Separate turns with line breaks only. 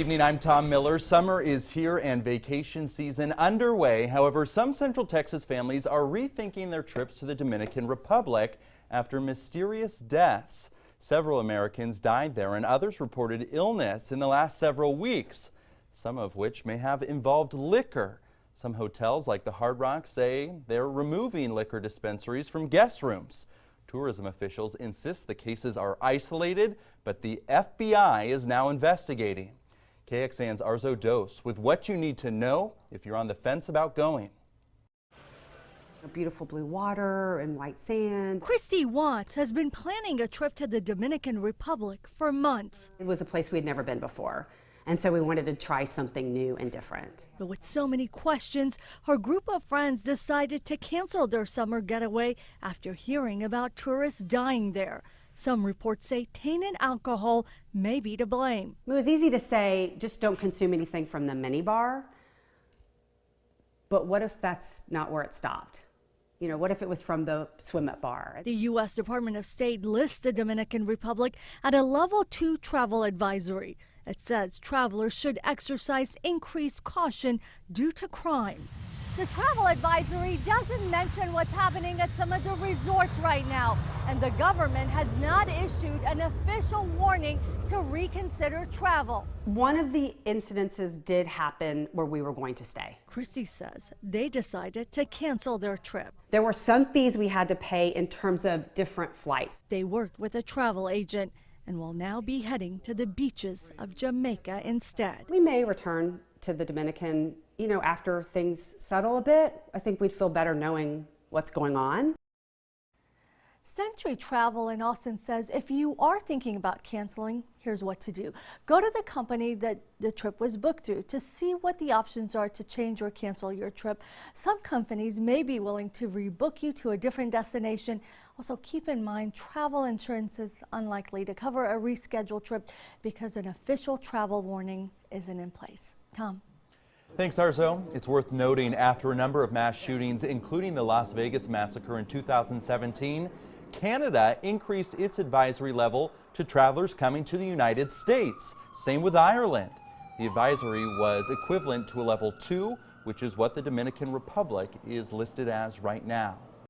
Evening, I'm Tom Miller. Summer is here and vacation season underway. However, some Central Texas families are rethinking their trips to the Dominican Republic after mysterious deaths. Several Americans died there and others reported illness in the last several weeks, some of which may have involved liquor. Some hotels like the Hard Rock say they're removing liquor dispensaries from guest rooms. Tourism officials insist the cases are isolated, but the FBI is now investigating. KXAN's Arzo Dos with what you need to know if you're on the fence about going.
Beautiful blue water and white sand.
Christy Watts has been planning a trip to the Dominican Republic for months.
It was a place we'd never been before, and so we wanted to try something new and different.
But with so many questions, her group of friends decided to cancel their summer getaway after hearing about tourists dying there. Some reports say tainted alcohol may be to blame.
It was easy to say, just don't consume anything from the minibar. But what if that's not where it stopped? You know, what if it was from the swim-up bar?
The U.S. Department of State lists the Dominican Republic at a level 2 travel advisory. It says travelers should exercise increased caution due to crime. The travel advisory doesn't mention what's happening at some of the resorts right now, and the government has not issued an official warning to reconsider travel.
One of the incidences did happen where we were going to stay.
Christy says they decided to cancel their trip.
There were some fees we had to pay in terms of different flights.
They worked with a travel agent and will now be heading to the beaches of Jamaica instead.
We may return to the Dominican, after things settle a bit. I think we'd feel better knowing what's going on.
Century Travel in Austin says if you are thinking about canceling, here's what to do. Go to the company that the trip was booked through to see what the options are to change or cancel your trip. Some companies may be willing to rebook you to a different destination. Also, keep in mind travel insurance is unlikely to cover a rescheduled trip because an official travel warning isn't in place. Tom.
Thanks, Arzo. It's worth noting after a number of mass shootings, including the Las Vegas massacre in 2017, Canada increased its advisory level to travelers coming to the United States. Same with Ireland. The advisory was equivalent to a level 2, which is what the Dominican Republic is listed as right now.